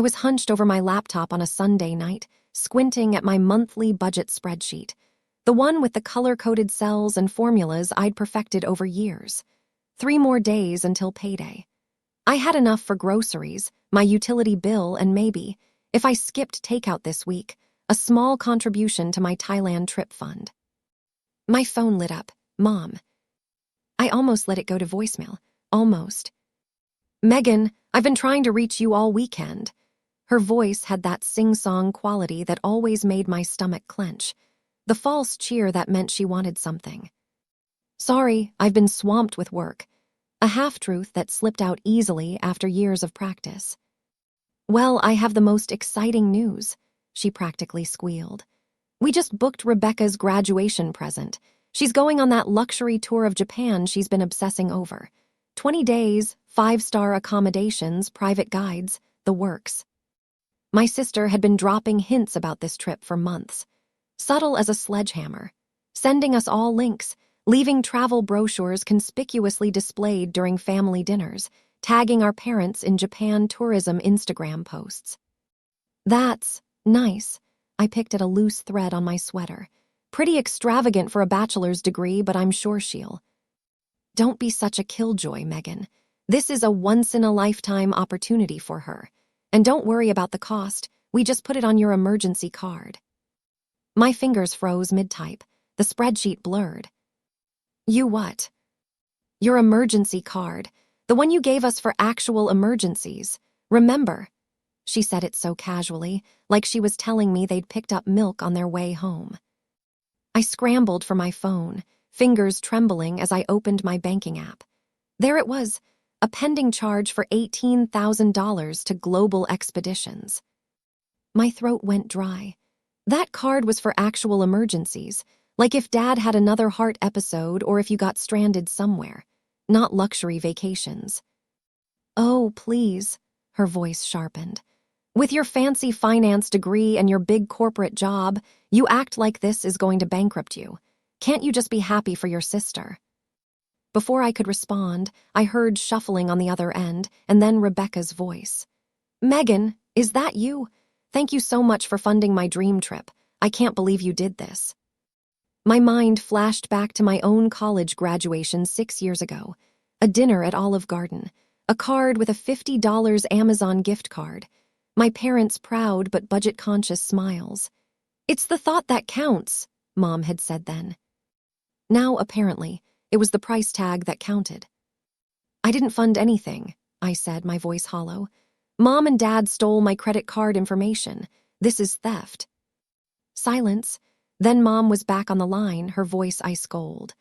was hunched over my laptop on a Sunday night, squinting at my monthly budget spreadsheet, the one with the color-coded cells and formulas I'd perfected over years. 3 more days until payday. I had enough for groceries, my utility bill, and maybe, if I skipped takeout this week, a small contribution to my Thailand trip fund. My phone lit up. Mom. I almost let it go to voicemail. Almost. Megan, I've been trying to reach you all weekend. Her voice had that sing-song quality that always made my stomach clench, the false cheer that meant she wanted something. Sorry, I've been swamped with work, a half-truth that slipped out easily after years of practice. Well, I have the most exciting news, she practically squealed. We just booked Rebecca's graduation present. She's going on that luxury tour of Japan she's been obsessing over. 20 days, 5-star accommodations, private guides, the works. My sister had been dropping hints about this trip for months, subtle as a sledgehammer, sending us all links, leaving travel brochures conspicuously displayed during family dinners, tagging our parents in Japan tourism Instagram posts. That's nice. I picked at a loose thread on my sweater. Pretty extravagant for a bachelor's degree, but I'm sure she'll. Don't be such a killjoy, Megan. This is a once-in-a-lifetime opportunity for her. And don't worry about the cost. We just put it on your emergency card. My fingers froze mid-type. The spreadsheet blurred. You what? Your emergency card. The one you gave us for actual emergencies. Remember? She said it so casually, like she was telling me they'd picked up milk on their way home. I scrambled for my phone, fingers trembling as I opened my banking app. There it was, a pending charge for $18,000 to Global Expeditions. My throat went dry. That card was for actual emergencies, like if Dad had another heart episode or if you got stranded somewhere, not luxury vacations. Oh, please, her voice sharpened. With your fancy finance degree and your big corporate job, you act like this is going to bankrupt you. Can't you just be happy for your sister? Before I could respond, I heard shuffling on the other end, and then Rebecca's voice. Megan, is that you? Thank you so much for funding my dream trip. I can't believe you did this. My mind flashed back to my own college graduation 6 years ago, a dinner at Olive Garden, a card with a $50 Amazon gift card, my parents' proud but budget-conscious smiles. It's the thought that counts, Mom had said then. Now, apparently, it was the price tag that counted. I didn't fund anything, I said, my voice hollow. Mom and Dad stole my credit card information. This is theft. Silence. Then Mom was back on the line, her voice ice cold.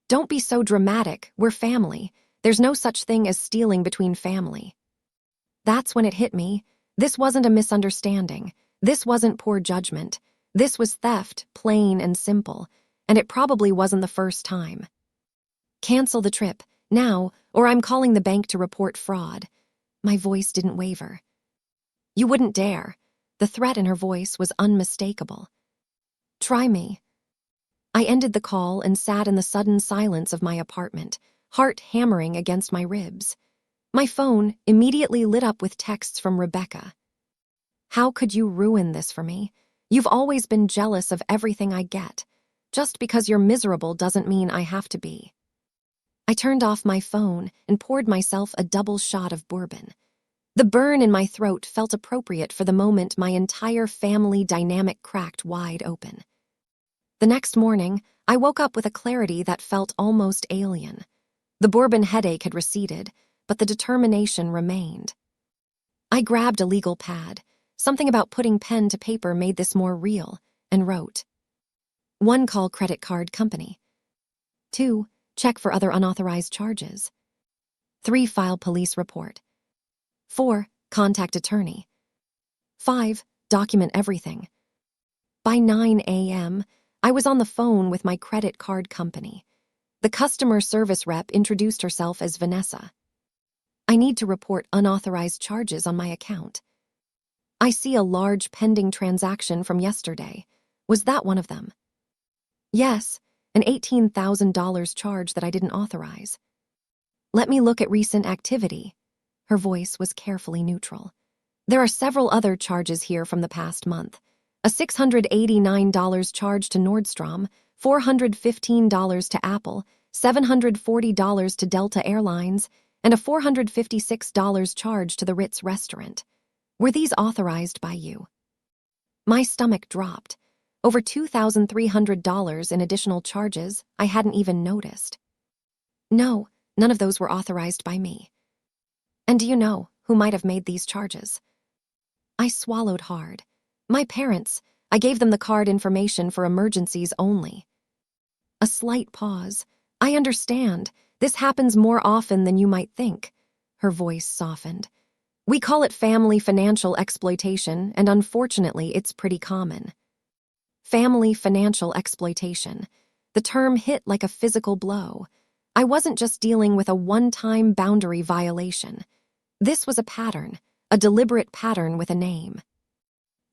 Don't be so dramatic. We're family. There's no such thing as stealing between family. That's when it hit me. This wasn't a misunderstanding. This wasn't poor judgment. This was theft, plain and simple, and it probably wasn't the first time. Cancel the trip, now, or I'm calling the bank to report fraud. My voice didn't waver. You wouldn't dare. The threat in her voice was unmistakable. Try me. I ended the call and sat in the sudden silence of my apartment, heart hammering against my ribs. My phone immediately lit up with texts from Rebecca. How could you ruin this for me? You've always been jealous of everything I get. Just because you're miserable doesn't mean I have to be. I turned off my phone and poured myself a double shot of bourbon. The burn in my throat felt appropriate for the moment my entire family dynamic cracked wide open. The next morning, I woke up with a clarity that felt almost alien. The bourbon headache had receded, but the determination remained. I grabbed a legal pad. Something about putting pen to paper made this more real, and wrote. 1. Call credit card company. 2. Check for other unauthorized charges. 3. File police report. 4. Contact attorney. 5. Document everything. By 9 a.m., I was on the phone with my credit card company. The customer service rep introduced herself as Vanessa. I need to report unauthorized charges on my account. I see a large pending transaction from yesterday. Was that one of them? Yes, an $18,000 charge that I didn't authorize. Let me look at recent activity. Her voice was carefully neutral. There are several other charges here from the past month. A $689 charge to Nordstrom, $415 to Apple, $740 to Delta Airlines, and a $456 charge to the Ritz restaurant. Were these authorized by you? My stomach dropped. Over $2,300 in additional charges I hadn't even noticed. No, none of those were authorized by me. And do you know who might have made these charges? I swallowed hard. My parents. I gave them the card information for emergencies only. A slight pause. I understand. This happens more often than you might think. Her voice softened. We call it family financial exploitation, and unfortunately, it's pretty common. Family financial exploitation. The term hit like a physical blow. I wasn't just dealing with a one-time boundary violation. This was a pattern, a deliberate pattern with a name.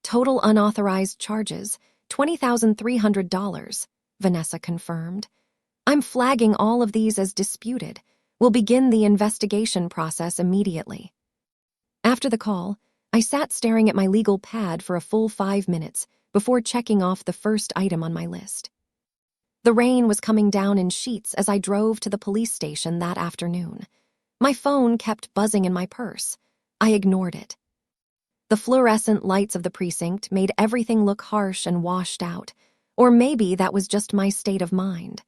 Total unauthorized charges, $20,300, Vanessa confirmed. I'm flagging all of these as disputed. We'll begin the investigation process immediately. After the call, I sat staring at my legal pad for a full 5 minutes before checking off the first item on my list. The rain was coming down in sheets as I drove to the police station that afternoon. My phone kept buzzing in my purse. I ignored it. The fluorescent lights of the precinct made everything look harsh and washed out, or maybe that was just my state of mind.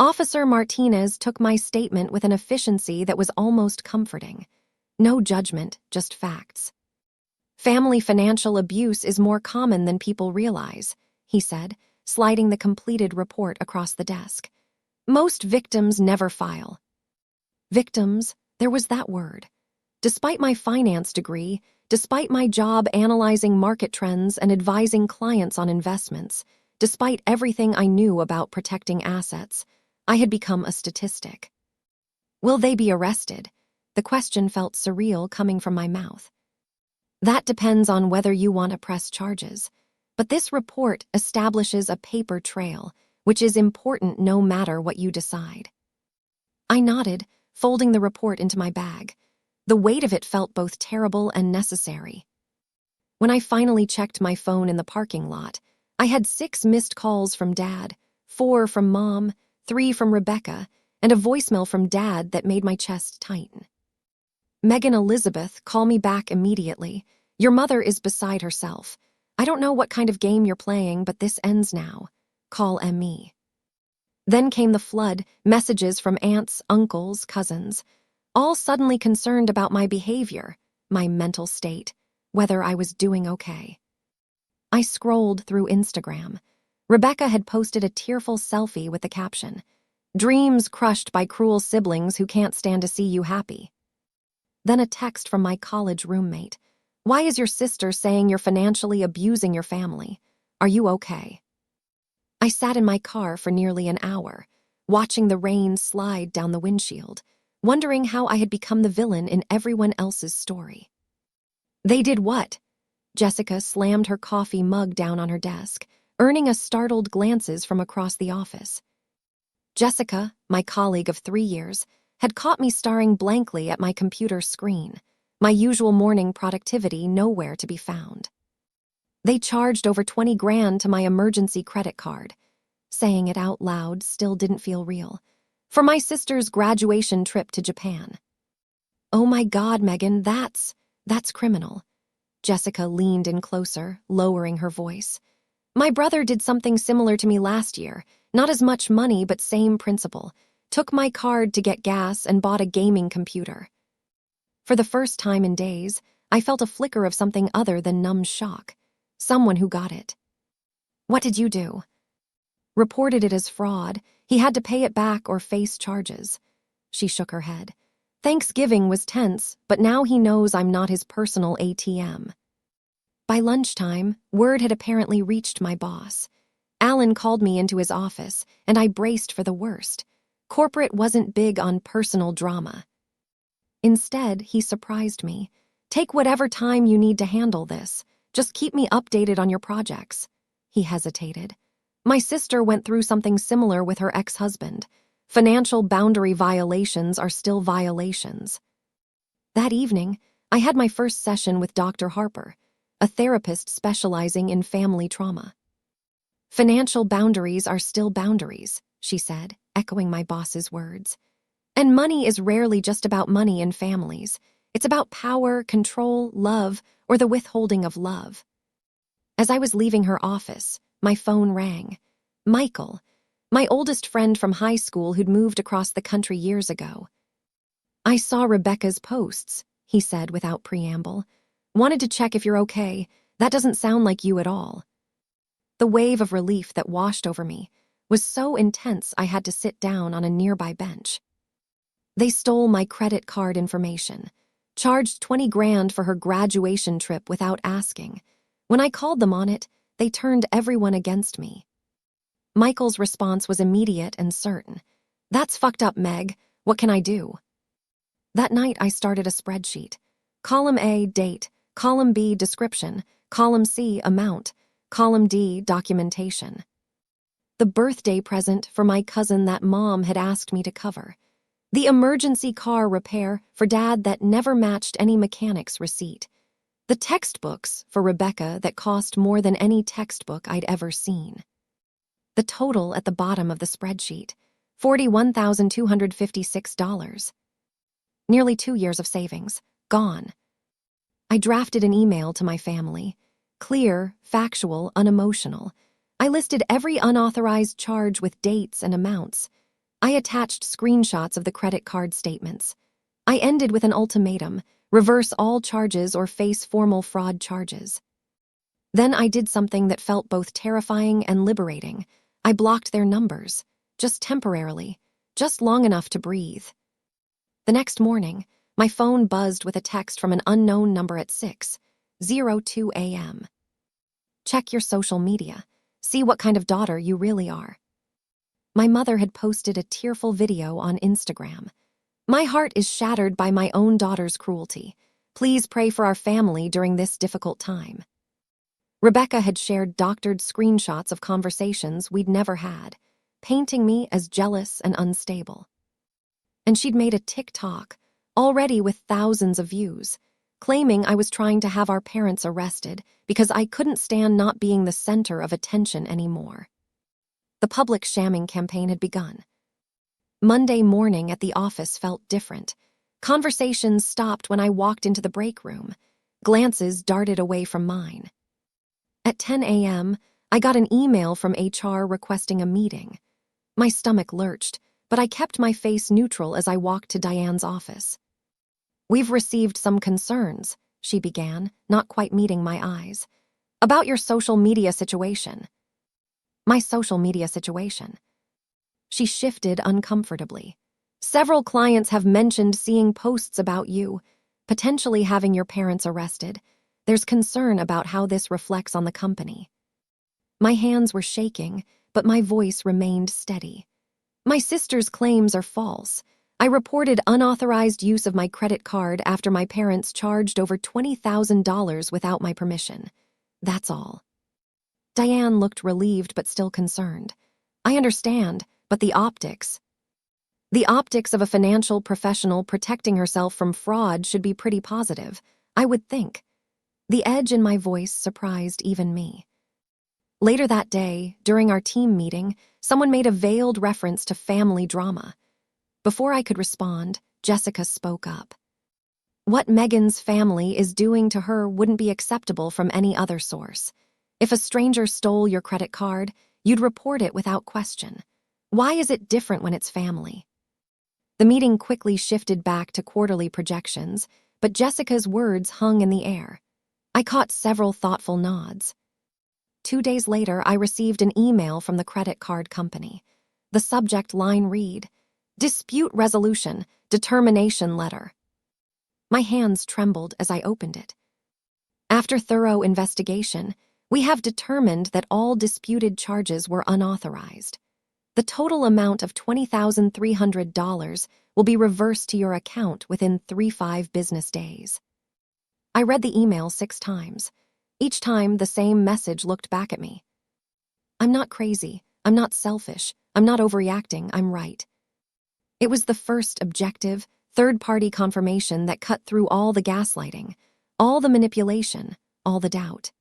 Officer Martinez took my statement with an efficiency that was almost comforting. No judgment, just facts. Family financial abuse is more common than people realize, he said, sliding the completed report across the desk. Most victims never file. Victims, there was that word. Despite my finance degree, despite my job analyzing market trends and advising clients on investments, despite everything I knew about protecting assets, I had become a statistic. Will they be arrested? The question felt surreal coming from my mouth. That depends on whether you want to press charges. But this report establishes a paper trail, which is important no matter what you decide. I nodded, folding the report into my bag. The weight of it felt both terrible and necessary. When I finally checked my phone in the parking lot, I had 6 missed calls from Dad, 4 from Mom, 3 from Rebecca, and a voicemail from Dad that made my chest tighten. Megan Elizabeth, call me back immediately. Your mother is beside herself. I don't know what kind of game you're playing, but this ends now. Call ME. Then came the flood, messages from aunts, uncles, cousins, all suddenly concerned about my behavior, my mental state, whether I was doing okay. I scrolled through Instagram. Rebecca had posted a tearful selfie with the caption, "Dreams crushed by cruel siblings who can't stand to see you happy." Then a text from my college roommate. "Why is your sister saying you're financially abusing your family? Are you okay?" I sat in my car for nearly an hour, watching the rain slide down the windshield, wondering how I had become the villain in everyone else's story. They did what? Jessica slammed her coffee mug down on her desk, earning a startled glances from across the office. Jessica, my colleague of 3 years, had caught me staring blankly at my computer screen, my usual morning productivity nowhere to be found. They charged over 20 grand to my emergency credit card. Saying it out loud still didn't feel real. For my sister's graduation trip to Japan. Oh my God, Megan, that's criminal. Jessica leaned in closer, lowering her voice. My brother did something similar to me last year. Not as much money, but same principle. Took my card to get gas and bought a gaming computer. For the first time in days, I felt a flicker of something other than numb shock. Someone who got it. What did you do? Reported it as fraud. He had to pay it back or face charges. She shook her head. Thanksgiving was tense, but now he knows I'm not his personal ATM. By lunchtime, word had apparently reached my boss. Alan called me into his office, and I braced for the worst. Corporate wasn't big on personal drama. Instead, he surprised me. Take whatever time you need to handle this. Just keep me updated on your projects. He hesitated. My sister went through something similar with her ex-husband. Financial boundary violations are still violations. That evening, I had my first session with Dr. Harper, a therapist specializing in family trauma. "Financial boundaries are still boundaries," she said, echoing my boss's words. "And money is rarely just about money in families. It's about power, control, love, or the withholding of love." As I was leaving her office, my phone rang. Michael, my oldest friend from high school who'd moved across the country years ago. "I saw Rebecca's posts," he said without preamble. "Wanted to check if you're okay. That doesn't sound like you at all." The wave of relief that washed over me was so intense I had to sit down on a nearby bench. They stole my credit card information, charged 20 grand for her graduation trip without asking. When I called them on it, they turned everyone against me. Michael's response was immediate and certain. "That's fucked up, Meg. What can I do?" That night, I started a spreadsheet. Column A, date. Column B, description. Column C, amount. Column D, documentation. The birthday present for my cousin that Mom had asked me to cover. The emergency car repair for Dad that never matched any mechanic's receipt. The textbooks for Rebecca that cost more than any textbook I'd ever seen. The total at the bottom of the spreadsheet, $41,256. Nearly 2 years of savings, gone. I drafted an email to my family. Clear, factual, unemotional. I listed every unauthorized charge with dates and amounts. I attached screenshots of the credit card statements. I ended with an ultimatum: reverse all charges or face formal fraud charges. Then I did something that felt both terrifying and liberating. I blocked their numbers, just temporarily, just long enough to breathe. The next morning, my phone buzzed with a text from an unknown number at 6:02 a.m. "Check your social media. See what kind of daughter you really are." My mother had posted a tearful video on Instagram. "My heart is shattered by my own daughter's cruelty. Please pray for our family during this difficult time." Rebecca had shared doctored screenshots of conversations we'd never had, painting me as jealous and unstable. And she'd made a TikTok, already with thousands of views, claiming I was trying to have our parents arrested because I couldn't stand not being the center of attention anymore. The public shamming campaign had begun. Monday morning at the office felt different. Conversations stopped when I walked into the break room. Glances darted away from mine. At 10 a.m., I got an email from HR requesting a meeting. My stomach lurched, but I kept my face neutral as I walked to Diane's office. "We've received some concerns," she began, not quite meeting my eyes, "about your social media situation." "My social media situation?" She shifted uncomfortably. "Several clients have mentioned seeing posts about you, potentially having your parents arrested. There's concern about how this reflects on the company." My hands were shaking, but my voice remained steady. "My sister's claims are false. I reported unauthorized use of my credit card after my parents charged over $20,000 without my permission. That's all." Diane looked relieved but still concerned. "I understand, but the optics. The optics of a financial professional protecting herself from fraud should be pretty positive, I would think." The edge in my voice surprised even me. Later that day, during our team meeting, someone made a veiled reference to family drama. Before I could respond, Jessica spoke up. "What Megan's family is doing to her wouldn't be acceptable from any other source. If a stranger stole your credit card, you'd report it without question. Why is it different when it's family?" The meeting quickly shifted back to quarterly projections, but Jessica's words hung in the air. I caught several thoughtful nods. 2 days later, I received an email from the credit card company. The subject line read, "Dispute resolution, determination letter." My hands trembled as I opened it. "After thorough investigation, we have determined that all disputed charges were unauthorized. The total amount of $20,300 will be reversed to your account within 3-5 business days." I read the email 6 times. Each time, the same message looked back at me. I'm not crazy. I'm not selfish. I'm not overreacting. I'm right. It was the first objective, Third-party confirmation that cut through all the gaslighting, all the manipulation, all the doubt.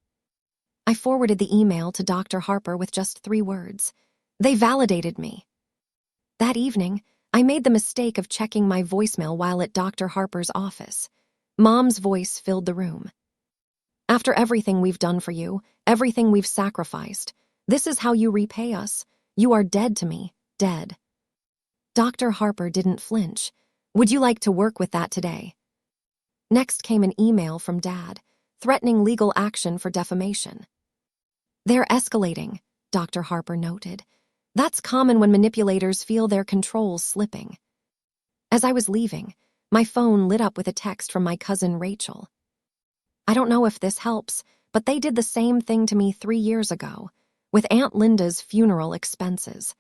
I forwarded the email to Dr. Harper with just 3 words. They validated me. That evening, I made the mistake of checking my voicemail while at Dr. Harper's office. Mom's voice filled the room. After everything we've done for you, everything we've sacrificed, this is how you repay us. You are dead to me, dead. Dr. Harper didn't flinch. Would you like to work with that today? Next came an email from Dad, threatening legal action for defamation. They're escalating, Dr. Harper noted. That's common when manipulators feel their control slipping. As I was leaving, my phone lit up with a text from my cousin Rachel. I don't know if this helps, but they did the same thing to me 3 years ago, with Aunt Linda's funeral expenses.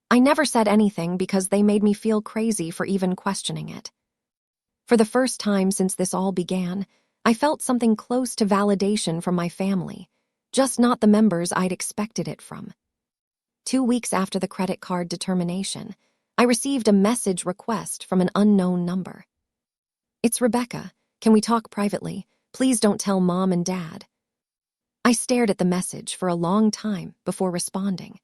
I never said anything because they made me feel crazy for even questioning it. For the first time since this all began, I felt something close to validation from my family, just not the members I'd expected it from. 2 weeks after the credit card determination, I received a message request from an unknown number. It's Rebecca. Can we talk privately? Please don't tell Mom and Dad. I stared at the message for a long time before responding.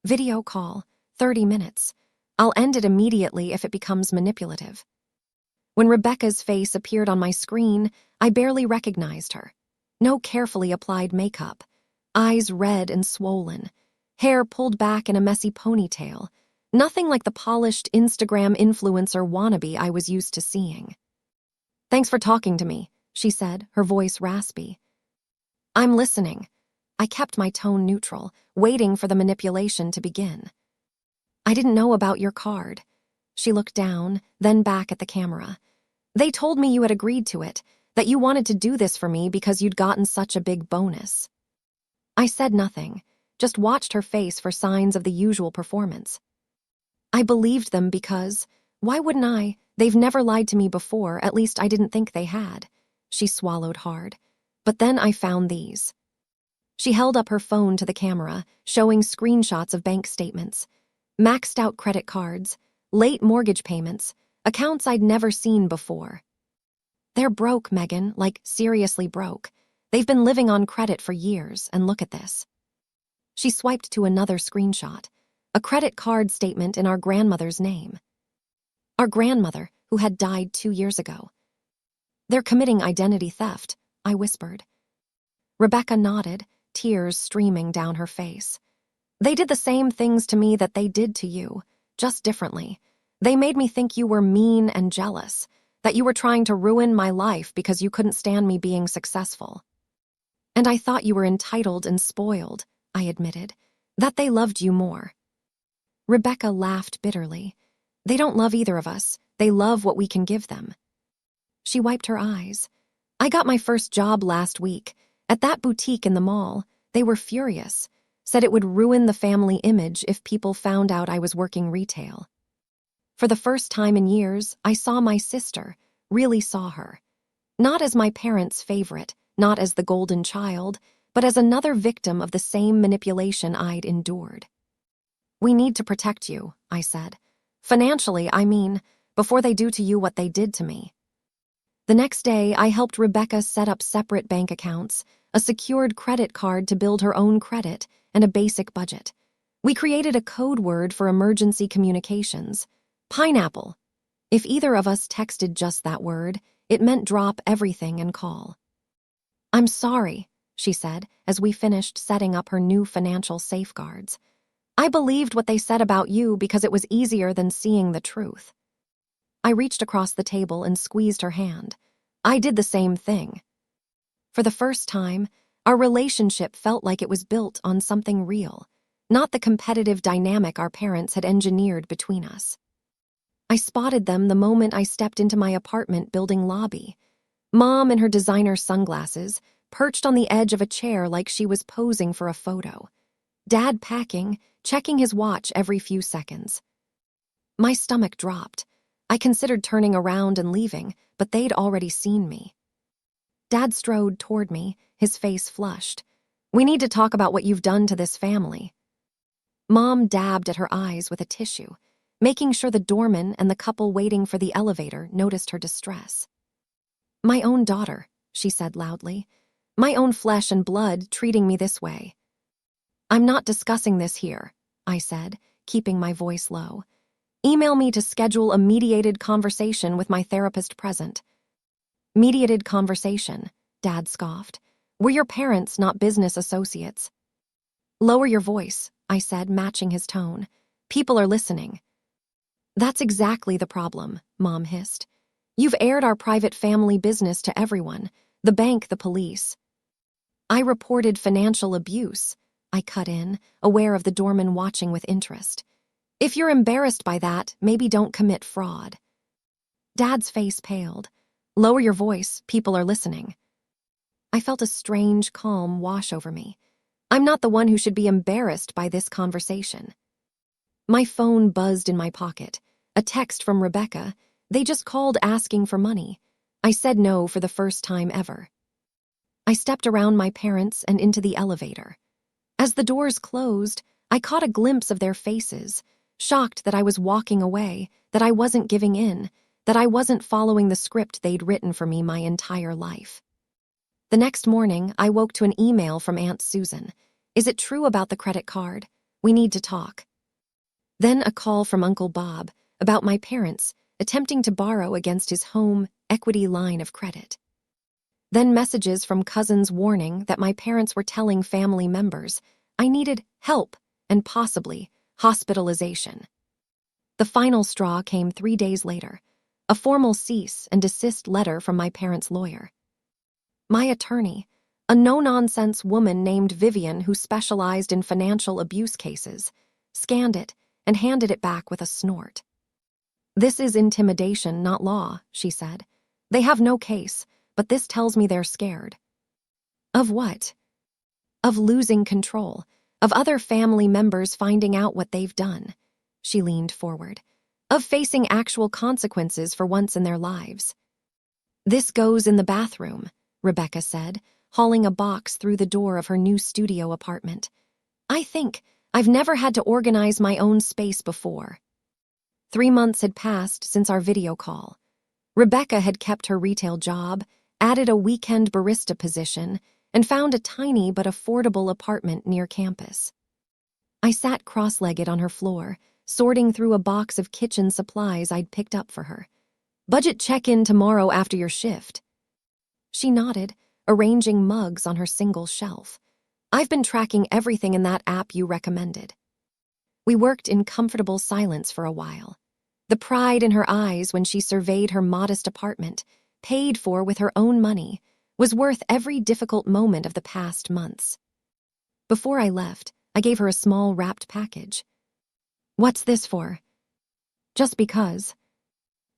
Video call, 30 minutes. I'll end it immediately if it becomes manipulative. When Rebecca's face appeared on my screen, I barely recognized her. No carefully applied makeup, eyes red and swollen, hair pulled back in a messy ponytail, nothing like the polished Instagram influencer wannabe I was used to seeing. Thanks for talking to me, she said, her voice raspy. I'm listening. I kept my tone neutral, waiting for the manipulation to begin. I didn't know about your card. She looked down, then back at the camera. They told me you had agreed to it, that you wanted to do this for me because you'd gotten such a big bonus. I said nothing, just watched her face for signs of the usual performance. I believed them because, why wouldn't I? They've never lied to me before, at least I didn't think they had. She swallowed hard. But then I found these. She held up her phone to the camera, showing screenshots of bank statements, maxed out credit cards, late mortgage payments, accounts I'd never seen before. They're broke, Megan, like seriously broke. They've been living on credit for years, and look at this. She swiped to another screenshot, a credit card statement in our grandmother's name. Our grandmother, who had died 2 years ago. They're committing identity theft, I whispered. Rebecca nodded, tears streaming down her face. They did the same things to me that they did to you, just differently. They made me think you were mean and jealous, that you were trying to ruin my life because you couldn't stand me being successful. And I thought you were entitled and spoiled, I admitted, that they loved you more. Rebecca laughed bitterly. They don't love either of us. They love what we can give them. She wiped her eyes. I got my first job last week. At that boutique in the mall, they were furious, said it would ruin the family image if people found out I was working retail. For the first time in years, I saw my sister, really saw her. Not as my parents' favorite, not as the golden child, but as another victim of the same manipulation I'd endured. We need to protect you, I said. Financially, I mean, before they do to you what they did to me. The next day, I helped Rebecca set up separate bank accounts, a secured credit card to build her own credit, and a basic budget. We created a code word for emergency communications. Pineapple. If either of us texted just that word, it meant drop everything and call. I'm sorry, she said, as we finished setting up her new financial safeguards. I believed what they said about you because it was easier than seeing the truth. I reached across the table and squeezed her hand. I did the same thing. For the first time, our relationship felt like it was built on something real, not the competitive dynamic our parents had engineered between us. I spotted them the moment I stepped into my apartment building lobby. Mom in her designer sunglasses, perched on the edge of a chair like she was posing for a photo. Dad packing, checking his watch every few seconds. My stomach dropped. I considered turning around and leaving, but they'd already seen me. Dad strode toward me, his face flushed. We need to talk about what you've done to this family. Mom dabbed at her eyes with a tissue. making sure the doorman and the couple waiting for the elevator noticed her distress. "My own daughter," she said loudly. "My own flesh and blood treating me this way." "I'm not discussing this here," I said, keeping my voice low. "Email me to schedule a mediated conversation with my therapist present." "Mediated conversation," Dad scoffed. "We're your parents, not business associates." "Lower your voice," I said, matching his tone. "People are listening." "That's exactly the problem," Mom hissed. "You've aired our private family business to everyone, the bank, the police." "I reported financial abuse," I cut in, aware of the doorman watching with interest. "If you're embarrassed by that, maybe don't commit fraud." Dad's face paled. "Lower your voice, people are listening." I felt a strange calm wash over me. I'm not the one who should be embarrassed by this conversation. My phone buzzed in my pocket. A text from Rebecca. They just called asking for money. I said no for the first time ever. I stepped around my parents and into the elevator. As the doors closed, I caught a glimpse of their faces, shocked that I was walking away, that I wasn't giving in, that I wasn't following the script they'd written for me my entire life. The next morning, I woke to an email from Aunt Susan. "Is it true about the credit card? We need to talk." Then a call from Uncle Bob about my parents attempting to borrow against his home equity line of credit. Then messages from cousins warning that my parents were telling family members I needed help and possibly hospitalization. The final straw came 3 days later, a formal cease and desist letter from my parents' lawyer. My attorney, a no-nonsense woman named Vivian who specialized in financial abuse cases, scanned it and handed it back with a snort. "This is intimidation, not law," she said. "They have no case, but this tells me they're scared." "Of what?" "Of losing control, of other family members finding out what they've done." She leaned forward. "Of facing actual consequences for once in their lives." "This goes in the bathroom," Rebecca said, hauling a box through the door of her new studio apartment. I've never had to organize my own space before." 3 months had passed since our video call. Rebecca had kept her retail job, added a weekend barista position, and found a tiny but affordable apartment near campus. I sat cross-legged on her floor, sorting through a box of kitchen supplies I'd picked up for her. "Budget check-in tomorrow after your shift." She nodded, arranging mugs on her single shelf. "I've been tracking everything in that app you recommended." We worked in comfortable silence for a while. The pride in her eyes when she surveyed her modest apartment, paid for with her own money, was worth every difficult moment of the past months. Before I left, I gave her a small wrapped package. "What's this for?" "Just because."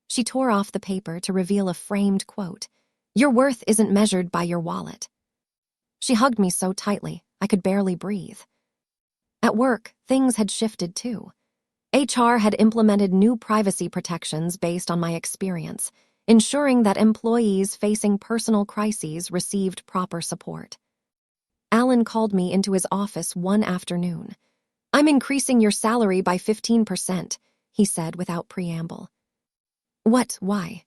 She tore off the paper to reveal a framed quote. "Your worth isn't measured by your wallet." She hugged me so tightly, I could barely breathe. At work, things had shifted too. HR had implemented new privacy protections based on my experience, ensuring that employees facing personal crises received proper support. Alan called me into his office one afternoon. "I'm increasing your salary by 15%, he said without preamble. "What? Why?"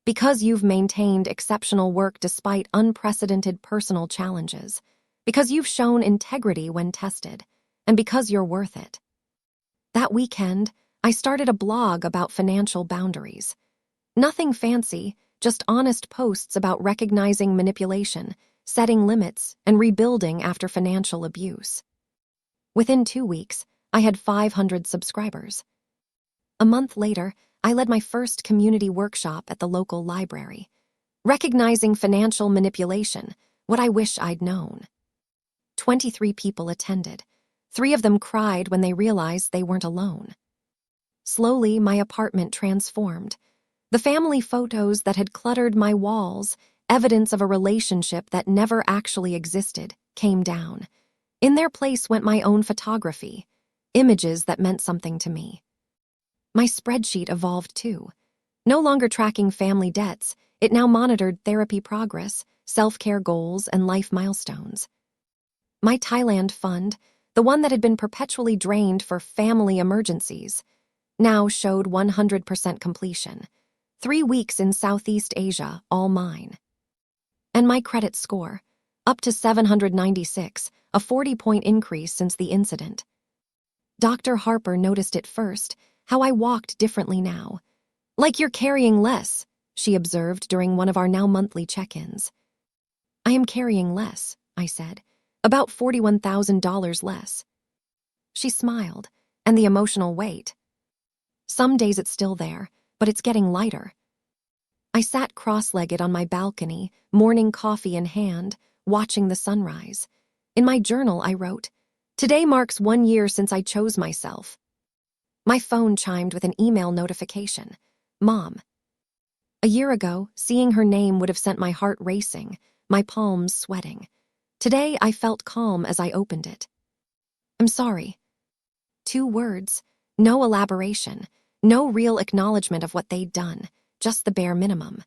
"Because you've maintained exceptional work despite unprecedented personal challenges. Because you've shown integrity when tested. And because you're worth it." That weekend, I started a blog about financial boundaries. Nothing fancy, just honest posts about recognizing manipulation, setting limits, and rebuilding after financial abuse. Within 2 weeks, I had 500 subscribers. A month later, I led my first community workshop at the local library. Recognizing financial manipulation, what I wish I'd known. 23 people attended. 3 of them cried when they realized they weren't alone. Slowly, my apartment transformed. The family photos that had cluttered my walls, evidence of a relationship that never actually existed, came down. In their place went my own photography, images that meant something to me. My spreadsheet evolved too. No longer tracking family debts, it now monitored therapy progress, self-care goals, and life milestones. My Thailand fund, the one that had been perpetually drained for family emergencies, now showed 100% completion. 3 weeks in Southeast Asia, all mine. And my credit score, up to 796, a 40-point increase since the incident. Dr. Harper noticed it first, how I walked differently now. Like you're carrying less, she observed during one of our now monthly check-ins. I am carrying less, I said, about $41,000 less. She smiled, and the emotional weight. Some days it's still there, but it's getting lighter. I sat cross-legged on my balcony, morning coffee in hand, watching the sunrise. In my journal, I wrote, "Today marks 1 year since I chose myself." My phone chimed with an email notification. Mom. A year ago, seeing her name would have sent my heart racing, my palms sweating. Today, I felt calm as I opened it. I'm sorry. 2 words, no elaboration, no real acknowledgement of what they'd done, just the bare minimum.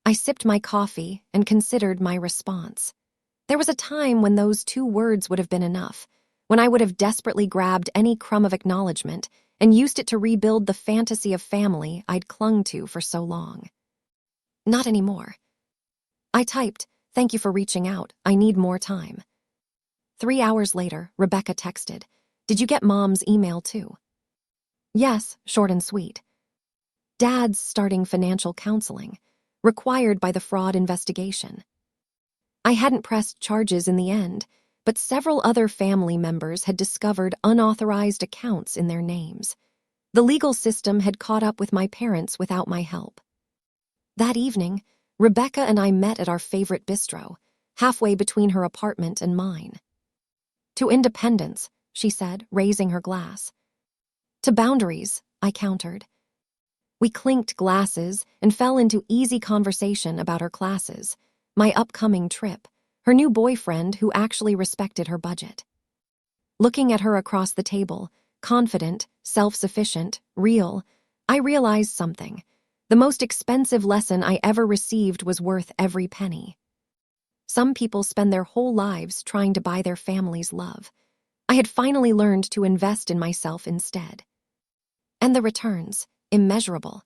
I sipped my coffee and considered my response. There was a time when those 2 words would have been enough, when I would have desperately grabbed any crumb of acknowledgement and used it to rebuild the fantasy of family I'd clung to for so long. Not anymore. I typed, "Thank you for reaching out. I need more time." 3 hours later, Rebecca texted, "Did you get Mom's email too?" Yes, short and sweet. Dad's starting financial counseling, required by the fraud investigation. I hadn't pressed charges in the end, but several other family members had discovered unauthorized accounts in their names. The legal system had caught up with my parents without my help. That evening, Rebecca and I met at our favorite bistro, halfway between her apartment and mine. "To independence," she said, raising her glass. "To boundaries," I countered. We clinked glasses and fell into easy conversation about her classes, my upcoming trip, her new boyfriend who actually respected her budget. Looking at her across the table, confident, self-sufficient, real, I realized something. The most expensive lesson I ever received was worth every penny. Some people spend their whole lives trying to buy their family's love. I had finally learned to invest in myself instead. And the returns, immeasurable.